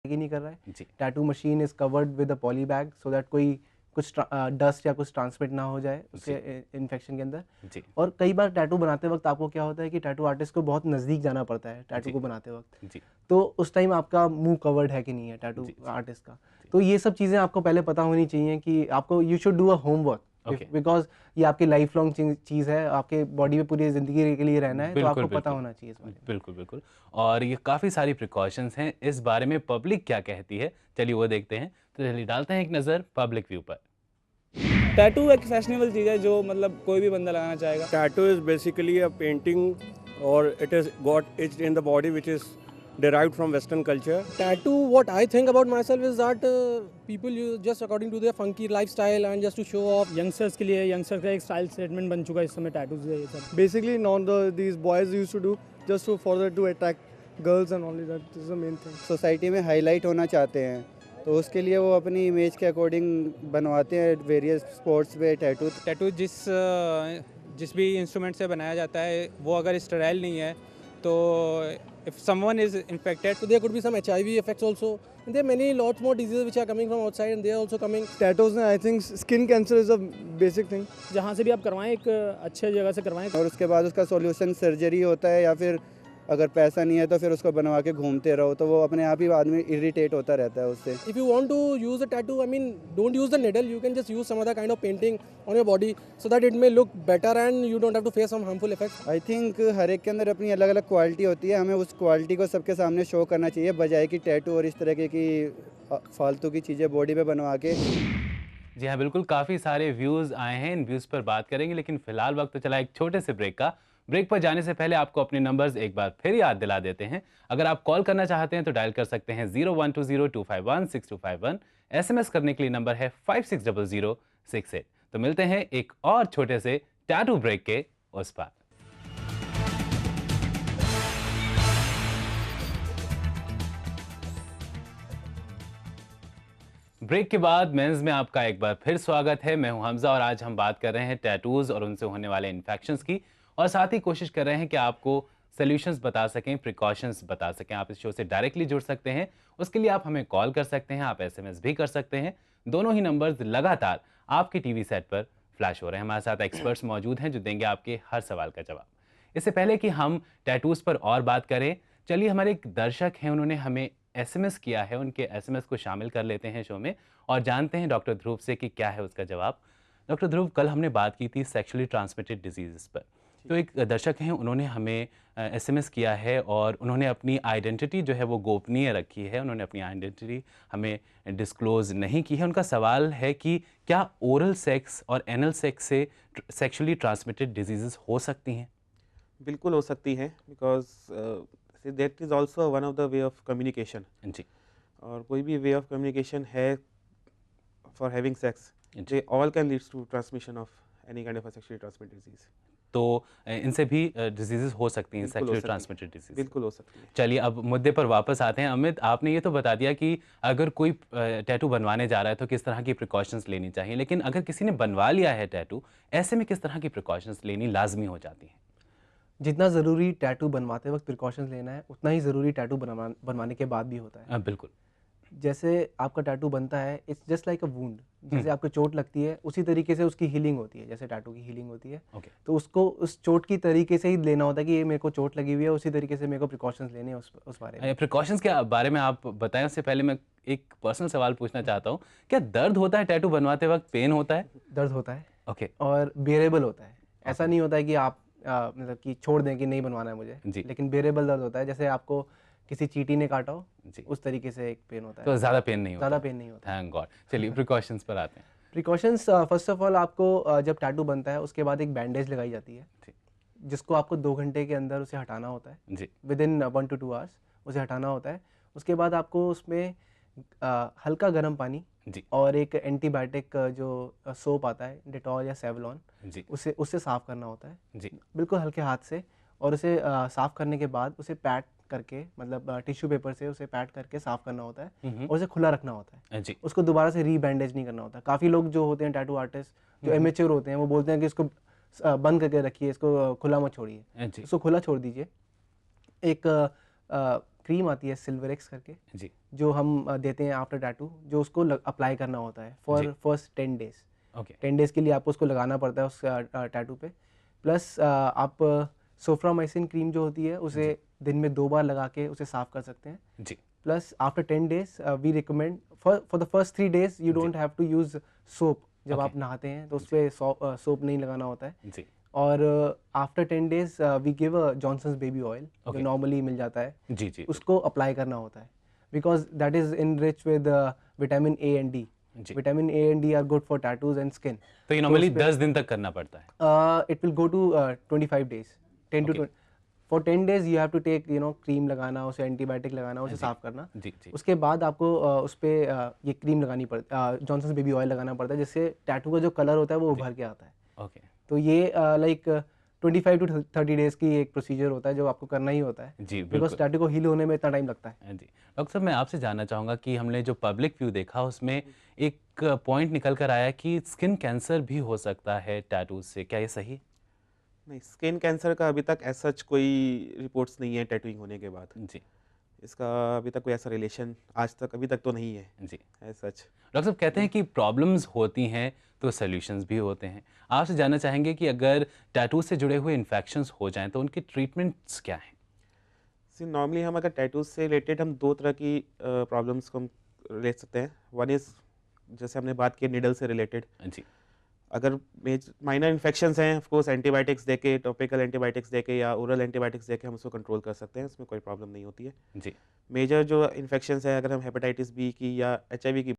ही नहीं कर रहा है। जी tattoo machine is covered with a poly bag so that कोई कुछ डस्ट या कुछ ट्रांसमिट ना हो जाए उसके इन्फेक्शन के अंदर। जी और कई बार टैटू बनाते वक्त आपको क्या होता है कि टैटू आर्टिस्ट को बहुत नज़दीक जाना पड़ता है टैटू जी को बनाते वक्त, जी तो उस टाइम आपका मुंह कवर्ड है कि नहीं है टैटू जी जी आर्टिस्ट का। जी तो ये सब चीज़ें आपको पहले पता होनी चाहिए कि आपको you should do a homework okay because ये आपकी लाइफ लॉन्ग चीज़ है, आपके बॉडी पे पूरी ज़िंदगी के लिए रहना है, तो बिल्कुल आपको पता बिल्कुल होना चाहिए इस बारे में। बिल्कुल बिल्कुल। और ये काफ़ी सारी प्रिकॉशंस हैं, इस बारे में पब्लिक क्या कहती है, चलिए वो देखते हैं। तो चलिए डालते हैं एक नज़र पब्लिक व्यू पर। टैटू एक फैशनेबल चीज़ है जो मतलब कोई भी बंदा लगाना चाहेगा। Tattoo is basically a painting, or it is got itched in the body, which is derived from Western culture. Tattoo, what I think about myself is that people use just according to their funky lifestyle and just to show off. Youngsters के लिए youngster का एक style statement बन चुका है इस समय tattoos है ये सब। Basically, these boys used to do just to further to attract girls and only that is the main thing. Society में हाईलाइट होना चाहते हैं, तो उसके लिए वो अपनी इमेज के अकॉर्डिंग बनवाते हैं वेरियस स्पोर्ट्स पे टैटू। टैटू जिस भी इंस्ट्रूमेंट से बनाया जाता है वो अगर स्टेराइल नहीं है तो if someone is infected So there could be some HIV effects also. And there are many lots more diseases which are coming from outside and they are also coming. Tattoos, I think skin cancer is a basic thing. जहाँ से भी आप करवाएं एक अच्छे जगह से करवाएं। और उसके बाद उसका सॉल्यूशन सर्जरी होता है, या फिर अगर पैसा नहीं है तो फिर उसको बनवा के घूमते रहो, तो वो अपने आप ही आदमी इरिटेट होता रहता है उससे। If you want to use a tattoo, I mean, don't use the needle. You can just use some other kind of painting on your body so that it may look better and you don't have to face some harmful effects. I think हर एक के अंदर अपनी अलग अलग quality होती है, हमें उस क्वालिटी को सबके सामने शो करना चाहिए, बजाय कि टैटू और इस तरह की फालतू की चीज़ें बॉडी पे बनवा के। जी हाँ, बिल्कुल काफ़ी सारे व्यूज़ आए हैं, इन व्यूज़ पर बात करेंगे, लेकिन फ़िलहाल वक्त तो चला एक छोटे से ब्रेक का। ब्रेक पर जाने से पहले आपको अपने नंबर्स एक बार फिर याद दिला देते हैं। अगर आप कॉल करना चाहते हैं तो डायल कर सकते हैं 0120251621। SMS करने के लिए नंबर है 560068। तो मिलते हैं एक और छोटे से टैटू ब्रेक के उस पार। ब्रेक के बाद मेंस में आपका एक बार फिर स्वागत है। मैं हूं हमजा और आज हम बात कर रहे हैं टैटूज़ और उनसे होने वाले इन्फेक्शंस की, और साथ ही कोशिश कर रहे हैं कि आपको सॉल्यूशंस बता सकें, प्रिकॉशंस बता सकें। आप इस शो से डायरेक्टली जुड़ सकते हैं, उसके लिए आप हमें कॉल कर सकते हैं, आप SMS भी कर सकते हैं। दोनों ही नंबर्स लगातार आपके टीवी सेट पर फ्लैश हो रहे हैं। हमारे साथ एक्सपर्ट्स मौजूद हैं जो देंगे आपके हर सवाल का जवाब। इससे पहले कि हम टैटूज़ पर और बात करें, चलिए हमारे एक दर्शक हैं, उन्होंने हमें SMS किया है, उनके SMS को शामिल कर लेते हैं शो में और जानते हैं डॉक्टर ध्रुव से कि क्या है उसका जवाब। डॉक्टर ध्रुव, कल हमने बात की थी सेक्सुअली ट्रांसमिटेड डिजीज़ पर, तो एक दर्शक हैं, उन्होंने हमें SMS किया है और उन्होंने अपनी आइडेंटिटी जो है वो गोपनीय रखी है, उन्होंने अपनी आइडेंटिटी हमें डिस्क्लोज़ नहीं की है। उनका सवाल है कि क्या ओरल सेक्स और एनल सेक्स से सेक्सुअली ट्रांसमिटेड डिजीज़ हो सकती हैं? बिल्कुल हो सकती हैं, because that is also one of the way of communication. जी और कोई भी वे ऑफ कम्युनिकेशन है फॉर हैविंग सेक्स, जी। They all can leads to transmission of any kind of a sexually transmitted disease. तो इनसे भी डिजीज़ हो सकती हैं, बिल्कुल हो सेक्सुअली सकती हैं। Transmitted disease. बिल्कुल हो सकती है। चलिए अब मुद्दे पर वापस आते हैं। अमित, आपने ये तो बता दिया कि अगर कोई टैटू बनवाने जा रहा है तो किस तरह की प्रिकॉशंस लेनी चाहिए, लेकिन अगर किसी ने बनवा लिया है टैटू, ऐसे में किस तरह की प्रिकॉशंस लेनी लाजमी हो जाती हैं? जितना ज़रूरी टैटू बनवाते वक्त प्रिकॉशंस लेना है, उतना ही ज़रूरी टैटू बनवाने के बाद भी होता है। बिल्कुल। जैसे आपका टैटू बनता है, it's just like a wound. जैसे आपको चोट लगती है उसी तरीके से उसकी हीलिंग होती है, जैसे टैटू की हीलिंग होती है। ओके। तो उसको उस चोट की तरीके से ही लेना होता है कि ये मेरे को चोट लगी हुई है, उसी तरीके से मेरे को प्रिकॉशंस लेने हैं उस बारे में। प्रिकॉशंस के बारे में आप बताएं, उससे पहले मैं एक पर्सनल सवाल पूछना चाहता हूँ। क्या दर्द होता है टैटू बनवाते वक्त, पेन होता है? दर्द होता है ओके। और बेरेबल होता है। ऐसा नहीं होता है कि आप मतलब कि छोड़ दें कि नहीं बनवाना है मुझे, जी। लेकिन बेरेबल दर्द होता है। जैसे आपको किसी चींटी ने काटा हो, जी। उस तरीके से एक पेन होता है। तो ज़्यादा पेन नहीं होता? ज़्यादा पेन नहीं होता। Thank God. चलिए प्रिकॉशंस पर आते हैं। प्रिकॉशंस, फर्स्ट ऑफ ऑल आपको जब टैटू बनता है उसके बाद एक बैंडेज लगाई जाती है, जिसको आपको 2 घंटे के अंदर उसे हटाना होता है। जी। विदिन 1 to 2 आवर्स उसे हटाना होता है। उसके बाद आपको उसमें हल्का गर्म पानी जी। और एक एंटीबायोटिक जो सोप आता है, डेटॉल या सेवलॉन, जी। उससे साफ़ करना होता है, जी। बिल्कुल हल्के हाथ से। और उसे साफ़ करने के बाद उसे पैट करके, मतलब टिश्यू पेपर से उसे पैट करके साफ़ करना होता है और उसे खुला रखना होता है। जी। उसको दोबारा से रीबैंडेज नहीं करना होता। काफ़ी लोग जो होते हैं टैटू आर्टिस्ट जो इमेच्योर होते हैं, वो बोलते हैं कि इसको बंद करके रखिए, इसको खुला मत छोड़िए। जी। उसको खुला छोड़ दीजिए। एक क्रीम आती है सिल्वरेक्स करके, जी जो हम देते हैं आफ्टर टैटू, जो उसको अप्लाई करना होता है for first 10 days. Okay 10 days के लिए आपको उसको लगाना पड़ता है उस टैटू पे। प्लस आप सोफ्रामाइसिन क्रीम जो होती है उसे दिन में 2 बार लगा के उसे साफ़ कर सकते हैं। जी plus after 10 days we recommend for the first 3 days you don't have to use soap. जब Okay. आप नहाते हैं तो उस पर सोप नहीं लगाना होता है। जी और after 10 days we give a Johnson's baby oil जो Okay. नॉर्मली मिल जाता है, जी जी उसको अप्लाई करना होता है because that is enrich with vitamin A and D. जी vitamin A and D are good for tattoos and skin. तो ये नॉर्मली 10 दिन तक करना पड़ता है। It will go to 25 days, 10 to Okay. 20 for 10 days you have to take cream लगाना, उसे एंटीबायोटिक लगाना, उसे जी। साफ करना। जी जी उसके बाद आपको उस पर ये क्रीम लगानी पड़ती, जॉनसन्स बेबी ऑयल लगाना पड़ता है, जिससे टैटू का जो कलर होता है वो उभर के आता है। ओके तो ये लाइक 25 to 30 days की एक प्रोसीजर होता है जो आपको करना ही होता है, जी बिकॉज बिल्कुल। टैटू को हील होने में इतना टाइम लगता है। हाँ जी डॉक्टर साहब, मैं आपसे जानना चाहूँगा कि हमने जो पब्लिक व्यू देखा उसमें एक पॉइंट निकल कर आया कि स्किन कैंसर भी हो सकता है टैटूज से, क्या ये सही? नहीं, स्किन कैंसर का अभी तक ऐसा कोई रिपोर्ट्स नहीं है टैटूइंग होने के बाद। जी इसका अभी तक कोई ऐसा रिलेशन आज तक अभी तक तो नहीं है जी एज सच। डॉक्टर साहब कहते हैं कि प्रॉब्लम्स होती हैं तो सॉल्यूशंस भी होते हैं। आपसे जानना चाहेंगे कि अगर टैटू से जुड़े हुए इन्फेक्शंस हो जाएं तो उनके ट्रीटमेंट्स क्या हैं? सी नॉर्मली हम अगर टैटूज से रिलेटेड हम 2 तरह की प्रॉब्लम्स को हम ले सकते हैं। वन इज़ जैसे हमने बात की निडल से रिलेटेड, जी अगर माइनर इन्फेक्शंस हैं ऑफ कोर्स एंटीबायोटिक्स देके, टॉपिकल एंटीबायोटिक्स देके या ओरल एंटीबायोटिक्स देके हम उसको कंट्रोल कर सकते हैं, उसमें कोई प्रॉब्लम नहीं होती है। जी मेजर जो इन्फेक्शंस है, अगर हम हेपेटाइटिस बी की या HIV की